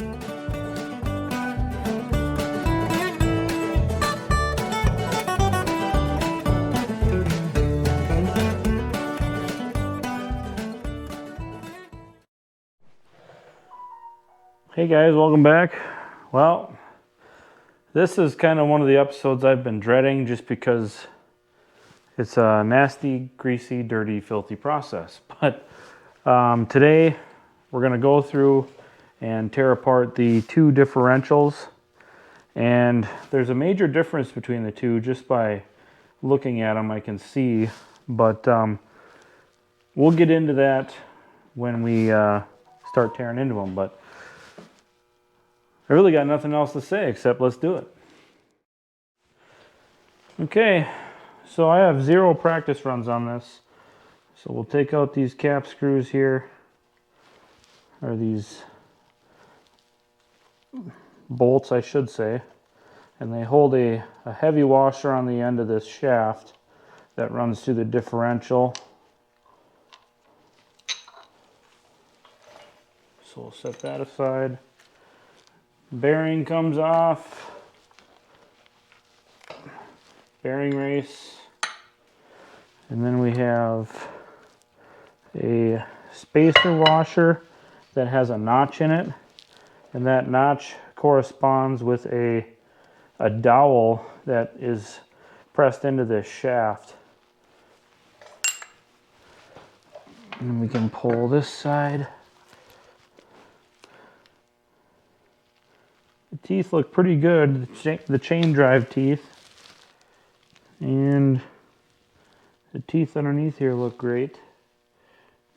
Hey guys, welcome back. Well, this is kind of one of the episodes I've been dreading just because it's a nasty, greasy, dirty, filthy process. But today we're going to go through and tear apart the two differentials. And there's a major difference between the two just by looking at them, I can see. But we'll get into that when we start tearing into them. But I really got nothing else to say except let's do it. Okay, so I have 0 practice runs on this. So we'll take out these cap screws here, or these bolts I should say, and they hold a heavy washer on the end of this shaft that runs through the differential. So we'll set that aside. Bearing comes off, bearing race, and then we have a spacer washer that has a notch in it, and that notch corresponds with a dowel that is pressed into this shaft. And we can pull this side. The teeth look pretty good, the chain drive teeth, and the teeth underneath here look great.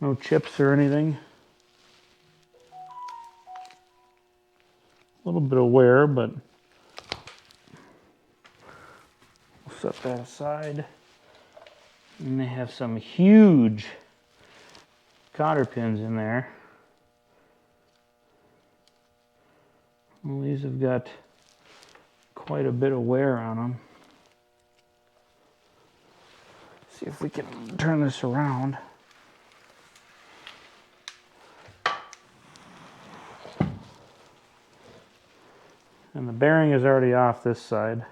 No chips or anything. A little bit of wear, but we'll set that aside. And they have some huge cotter pins in there. Well, these have got quite a bit of wear on them. See if we can turn this around. And the bearing is already off this side.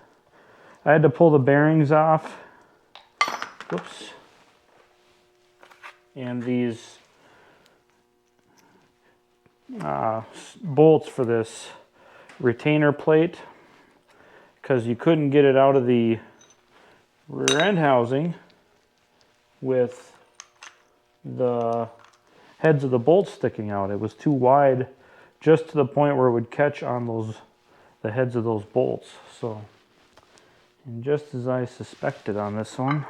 I had to pull the bearings off. Whoops. And these bolts for this retainer plate, because you couldn't get it out of the rear end housing with the heads of the bolts sticking out. It was too wide, just to the point where it would catch on the heads of those bolts. So, and just as I suspected on this one,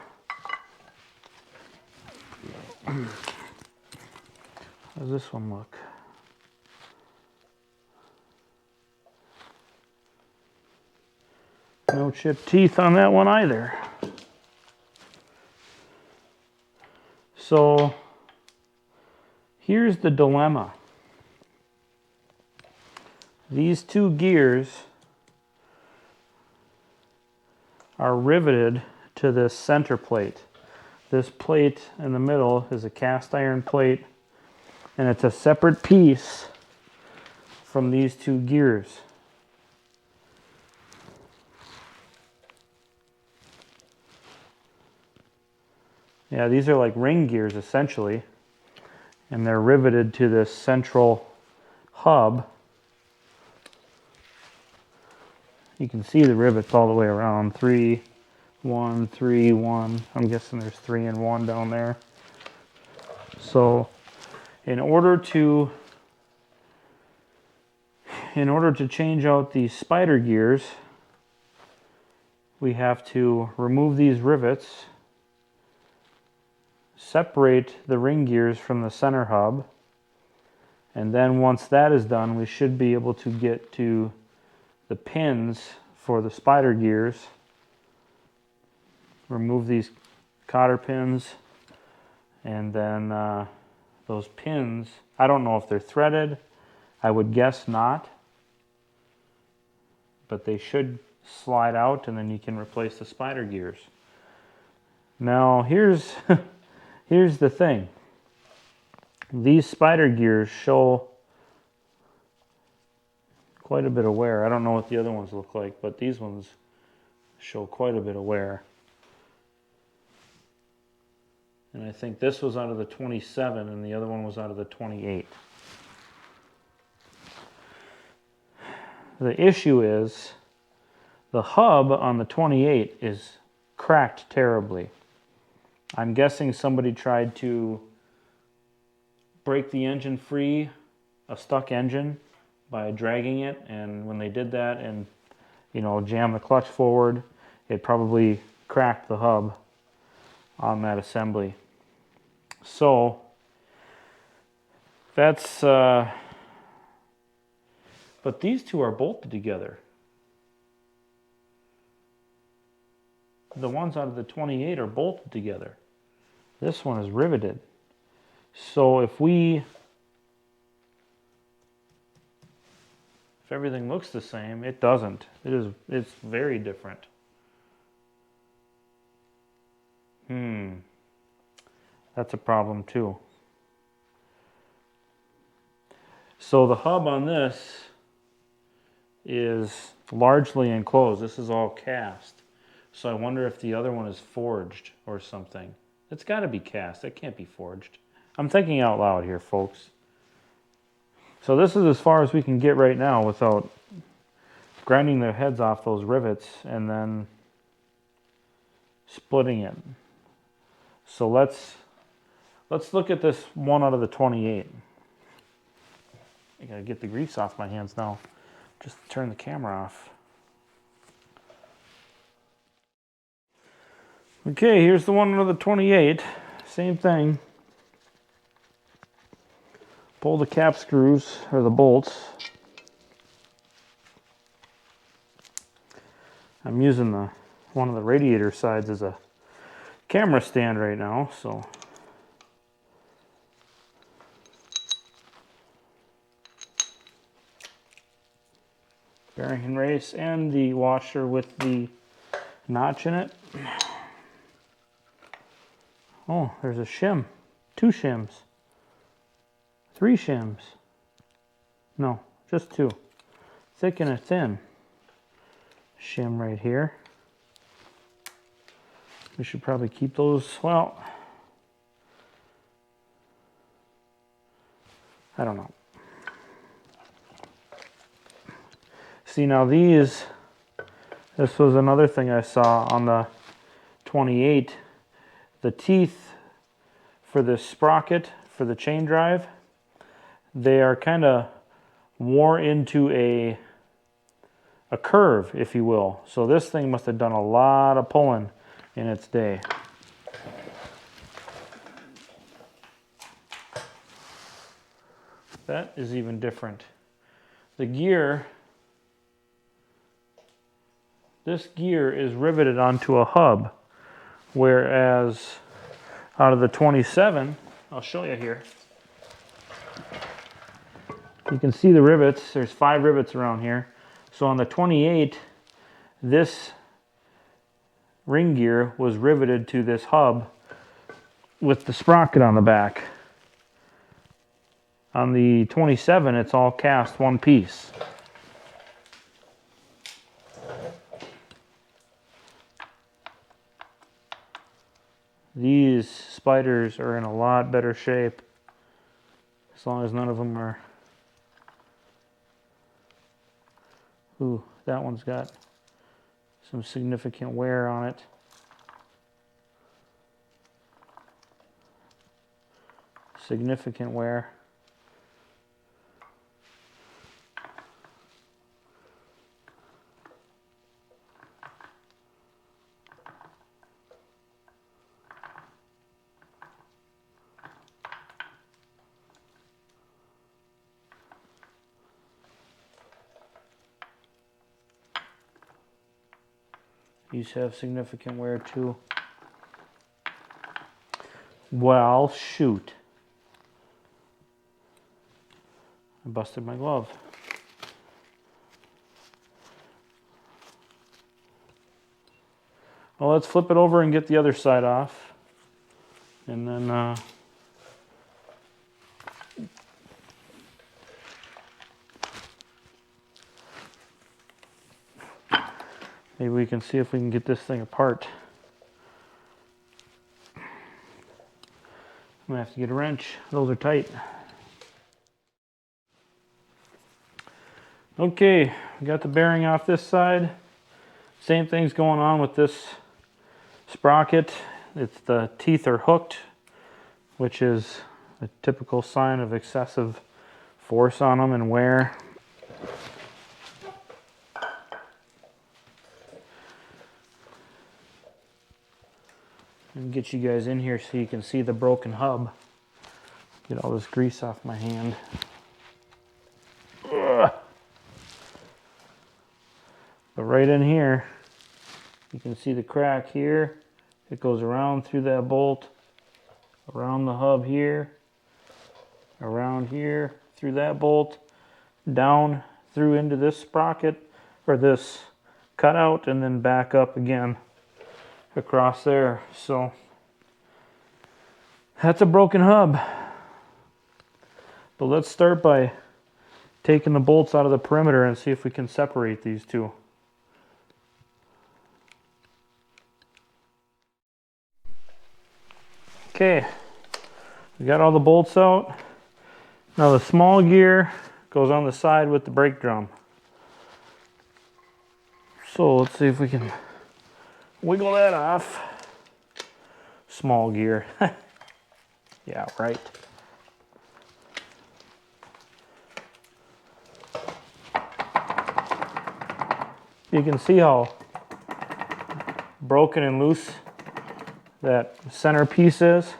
how does this one look? No chipped teeth on that one either. So here's the dilemma. These two gears are riveted to this center plate. This plate in the middle is a cast iron plate, and it's a separate piece from these two gears. Yeah, these are like ring gears essentially, and they're riveted to this central hub. You can see the rivets all the way around. 3, 1, 3, 1. I'm guessing there's 3 and 1 down there. So in order to change out these spider gears, we have to remove these rivets, separate the ring gears from the center hub, and then once that is done, we should be able to get to the pins for the spider gears. Remove these cotter pins, and then those pins, I don't know if they're threaded. I would guess not, but they should slide out, and then you can replace the spider gears. Now here's here's the thing. These spider gears show quite a bit of wear. I don't know what the other ones look like, but these ones show quite a bit of wear. And I think this was out of the 27 and the other one was out of the 28. The issue is the hub on the 28 is cracked terribly. I'm guessing somebody tried to break the engine free, a stuck engine, by dragging it, and when they did that and jam the clutch forward, it probably cracked the hub on that assembly. So that's but these two are bolted together. The ones out of the 28 are bolted together. This one is riveted. So if everything looks the same, it doesn't. It's very different. That's a problem too. So the hub on this is largely enclosed. This is all cast. So I wonder if the other one is forged or something. It's got to be cast. It can't be forged. I'm thinking out loud here, folks. So this is as far as we can get right now without grinding the heads off those rivets and then splitting it. So let's look at this one out of the 28. I gotta get the grease off my hands now. Just turn the camera off. Okay, here's the one out of the 28. Same thing. Pull the cap screws, or the bolts. I'm using one of the radiator sides as a camera stand right now, so. Bearing and race and the washer with the notch in it. Oh, there's a shim. 2 shims. 3 shims. No, just 2. Thick and a thin. Shim right here. We should probably keep those, well, I don't know. See, now this was another thing I saw on the 28. The teeth for this sprocket for the chain drive, they are kind of wore into a curve, if you will. So this thing must have done a lot of pulling in its day. That is even different. The gear, this gear is riveted onto a hub, whereas out of the 27, I'll show you here. You can see the rivets. There's 5 rivets around here. So on the 28, this ring gear was riveted to this hub with the sprocket on the back. On the 27, it's all cast one piece. These spiders are in a lot better shape, as long as none of them are. Ooh, that one's got some significant wear on it. Significant wear. These have significant wear too. Well, shoot. I busted my glove. Well, let's flip it over and get the other side off. And then Maybe we can see if we can get this thing apart. I'm gonna have to get a wrench. Those are tight. Okay, we got the bearing off this side. Same thing's going on with this sprocket. The teeth are hooked, which is a typical sign of excessive force on them and wear. And get you guys in here so you can see the broken hub. Get all this grease off my hand. Ugh. But right in here, you can see the crack here. It goes around through that bolt, around the hub here, around here, through that bolt, down through into this sprocket, or this cutout, and then back up again across there. So that's a broken hub. But let's start by taking the bolts out of the perimeter and see if we can separate these two. Okay, we got all the bolts out. Now the small gear goes on the side with the brake drum. So let's see if we can wiggle that off. Small gear. Yeah, right. You can see how broken and loose that center piece is.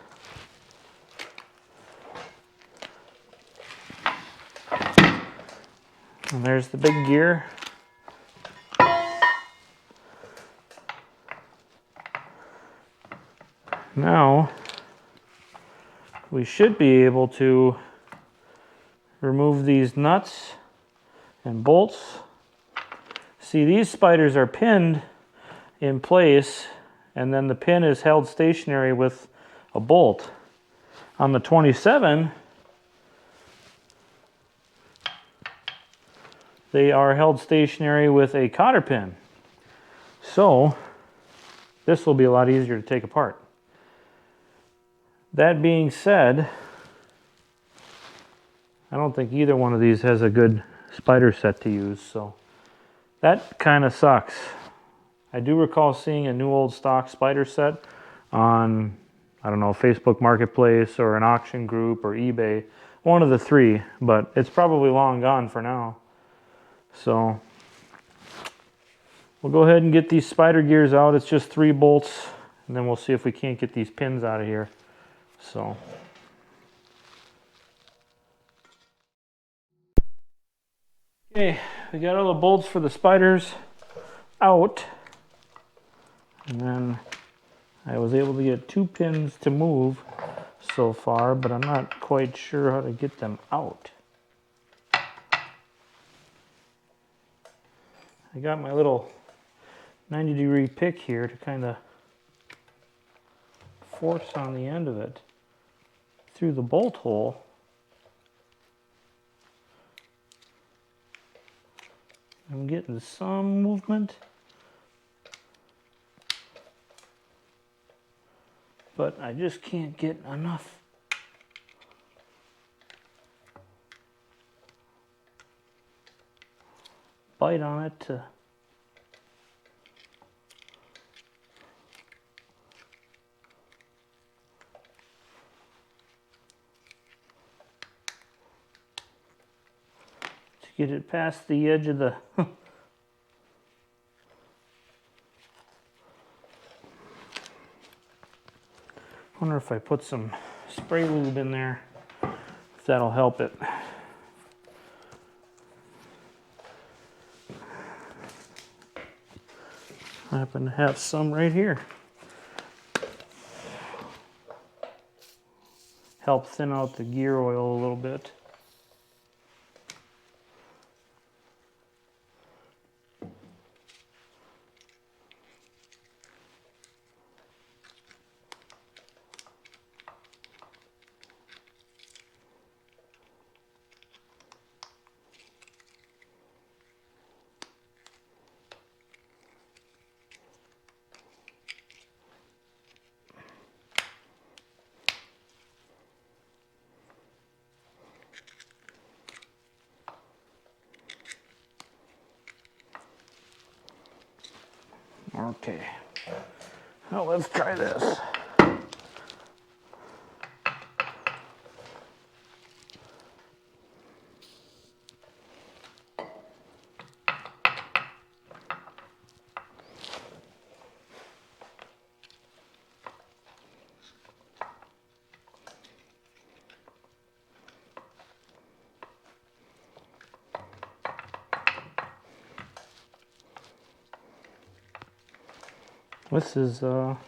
And there's the big gear. Now, we should be able to remove these nuts and bolts. See, these spiders are pinned in place, and then the pin is held stationary with a bolt. On the 27, they are held stationary with a cotter pin. So, this will be a lot easier to take apart. That being said, I don't think either one of these has a good spider set to use, so that kind of sucks. I do recall seeing a new old stock spider set on, I don't know, Facebook Marketplace or an auction group or eBay, one of the three, but it's probably long gone for now. So we'll go ahead and get these spider gears out. It's just 3 bolts, and then we'll see if we can't get these pins out of here. So okay, we got all the bolts for the spiders out, and then I was able to get 2 pins to move so far, but I'm not quite sure how to get them out. I got my little 90-degree pick here to kind of force on the end of it through the bolt hole. I'm getting some movement, but I just can't get enough. Bite on it to get it past the edge of the wonder if I put some spray lube in there, if that'll help it. I happen to have some right here. Help thin out the gear oil a little bit. Okay. Now let's try this. This is a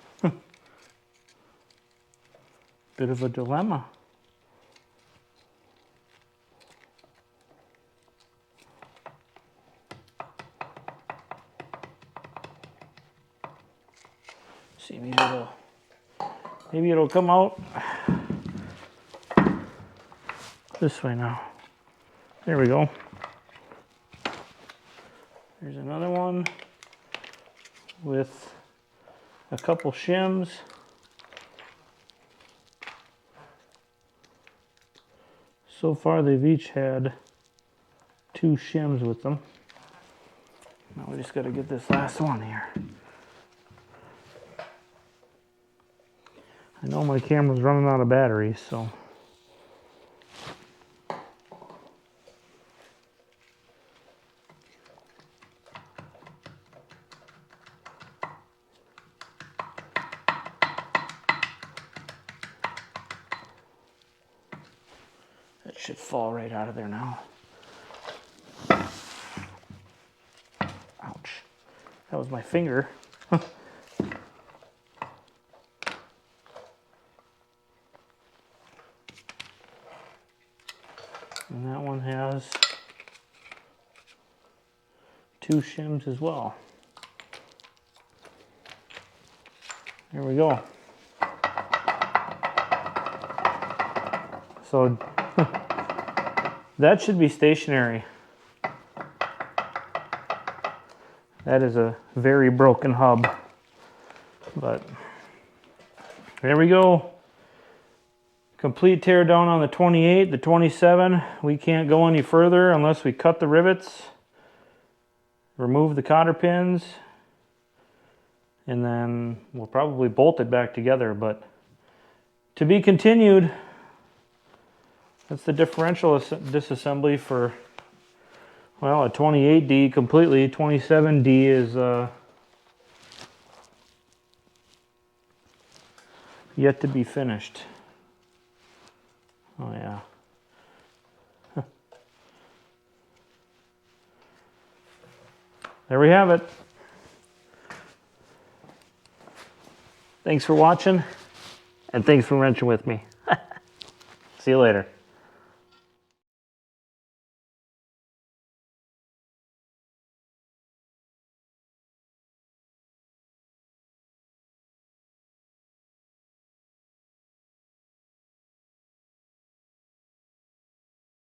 bit of a dilemma. See, maybe it'll come out this way now. There we go. There's another one with a couple shims. So far they've each had 2 shims with them. Now we just got to get this last one here. I know my camera's running out of batteries, so that should fall right out of there now. Ouch. That was my finger. And that one has 2 shims as well. There we go. So that should be stationary. That is a very broken hub. But there we go. Complete tear down on the 28, the 27. We can't go any further unless we cut the rivets, remove the cotter pins, and then we'll probably bolt it back together. But to be continued. That's the differential disassembly for, well, a 28D completely. 27D is yet to be finished. Oh yeah. There we have it. Thanks for watching, and thanks for wrenching with me. See you later.